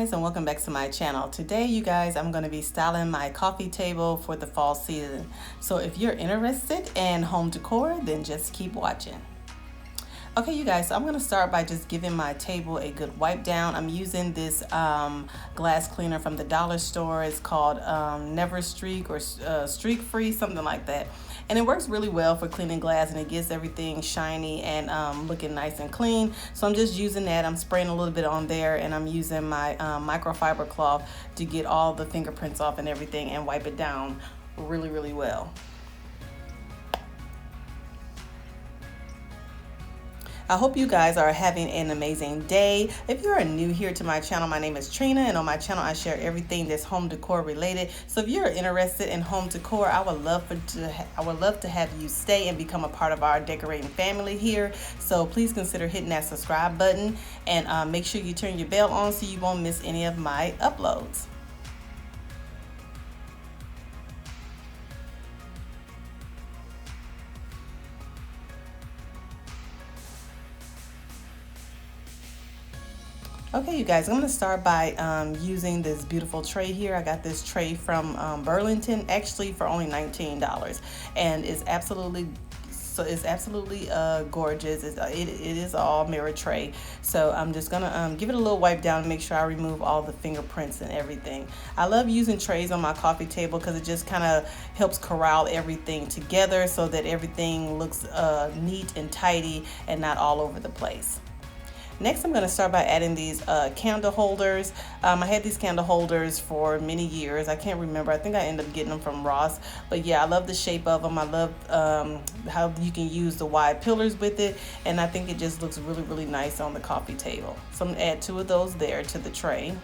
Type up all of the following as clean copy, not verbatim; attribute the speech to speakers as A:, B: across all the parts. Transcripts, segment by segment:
A: guys, and welcome back to my channel. Today you guys, I'm going to be styling my coffee table for the fall season. So if you're interested in home decor, then just keep watching. Okay, you guys, so I'm going to start by just giving my table a good wipe down. I'm using this glass cleaner from the dollar store. It's called Never Streak or Streak Free, something like that. And it works really well for cleaning glass, and it gets everything shiny and looking nice and clean. So I'm just using that. I'm spraying a little bit on there, and I'm using my microfiber cloth to get all the fingerprints off and everything and wipe it down really, really well. I hope you guys are having an amazing day. If you are new here to my channel, my name is Trina, and on my channel I share everything that's home decor related. So if you're interested in home decor, I would love to have you stay and become a part of our decorating family here. So please consider hitting that subscribe button, and make sure you turn your bell on so you won't miss any of my uploads. Okay, you guys, I'm going to start by using this beautiful tray here. I got this tray from Burlington, actually for only $19, and it's absolutely gorgeous. It is all mirror tray. So I'm just gonna give it a little wipe down and make sure I remove all the fingerprints and everything. I love using trays on my coffee table because it just kind of helps corral everything together so that everything looks neat and tidy and not all over the place. Next, I'm going to start by adding these candle holders. I had these candle holders for many years. I can't remember. I think I ended up getting them from Ross. But yeah, I love the shape of them. I love how you can use the wide pillars with it. And I think it just looks really, really nice on the coffee table. So I'm going to add 2 of those there to the tray.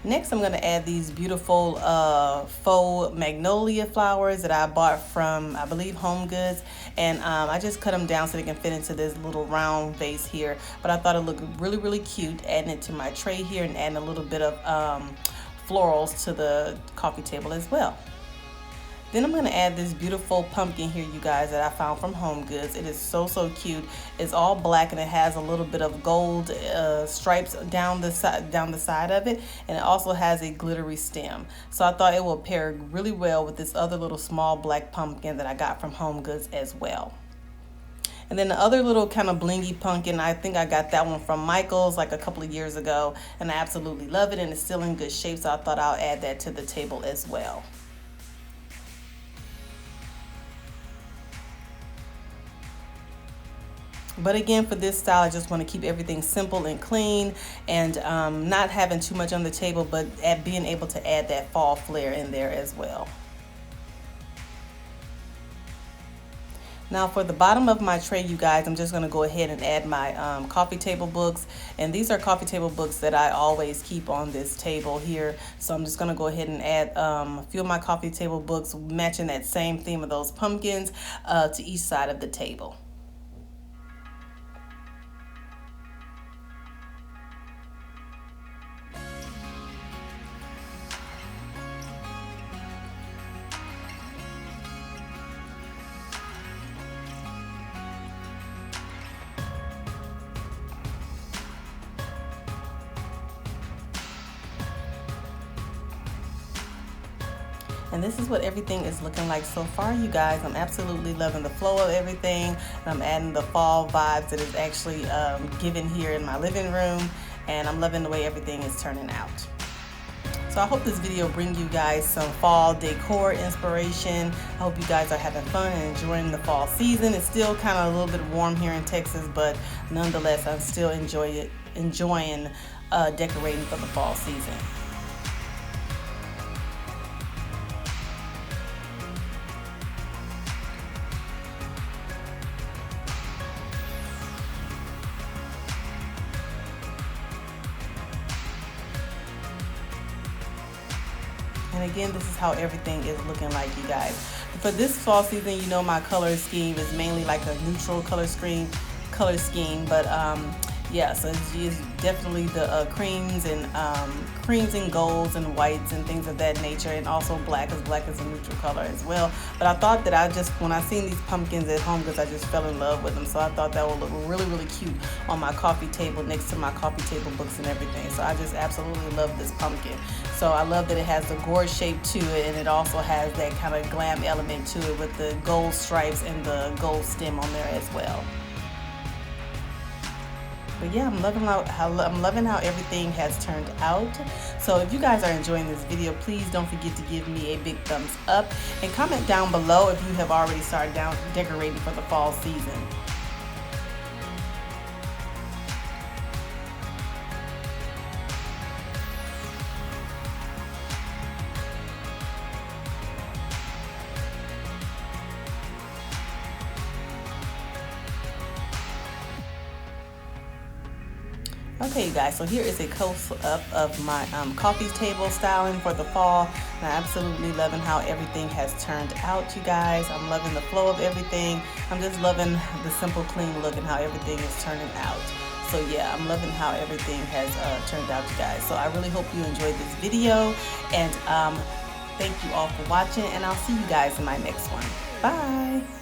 A: Next, I'm going to add these beautiful faux magnolia flowers that I bought from, I believe, Home Goods. And I just cut them down so they can fit into this little round vase here. But I thought it looked really, really cute, adding it to my tray here and adding a little bit of florals to the coffee table as well. Then I'm going to add this beautiful pumpkin here, you guys, that I found from Home Goods. It is so, so cute. It's all black, and it has a little bit of gold stripes down the side of it, and it also has a glittery stem. So I thought it will pair really well with this other little small black pumpkin that I got from Home Goods as well. And then the other little kind of blingy pumpkin, I think I got that one from Michael's like a couple of years ago, and I absolutely love it, and it's still in good shape, so I thought I'll add that to the table as well. But again, for this style, I just want to keep everything simple and clean, and not having too much on the table, but being able to add that fall flair in there as well. Now for the bottom of my tray, you guys, I'm just going to go ahead and add my coffee table books. And these are coffee table books that I always keep on this table here. So I'm just going to go ahead and add a few of my coffee table books matching that same theme of those pumpkins to each side of the table. And this is what everything is looking like so far, you guys. I'm absolutely loving the flow of everything. And I'm adding the fall vibes that is actually given here in my living room. And I'm loving the way everything is turning out. So I hope this video brings you guys some fall decor inspiration. I hope you guys are having fun and enjoying the fall season. It's still kind of a little bit warm here in Texas, but nonetheless, I'm still enjoying decorating for the fall season. And again, this is how everything is looking like, you guys. For this fall season, you know, my color scheme is mainly like a neutral color scheme, but yeah, so it's definitely the creams and golds and whites and things of that nature, and also black, because black is a neutral color as well. But I thought that when I seen these pumpkins at home, because I just fell in love with them, so I thought that would look really, really cute on my coffee table next to my coffee table books and everything. So I just absolutely love this pumpkin. So I love that it has the gourd shape to it, and it also has that kind of glam element to it with the gold stripes and the gold stem on there as well. But yeah, I'm loving how everything has turned out. So if you guys are enjoying this video, please don't forget to give me a big thumbs up and comment down below if you have already started decorating for the fall season. Okay, you guys, so here is a close-up of my coffee table styling for the fall. And I'm absolutely loving how everything has turned out, you guys. I'm loving the flow of everything. I'm just loving the simple, clean look and how everything is turning out. So yeah, I'm loving how everything has turned out, you guys. So I really hope you enjoyed this video, and thank you all for watching, and I'll see you guys in my next one. Bye!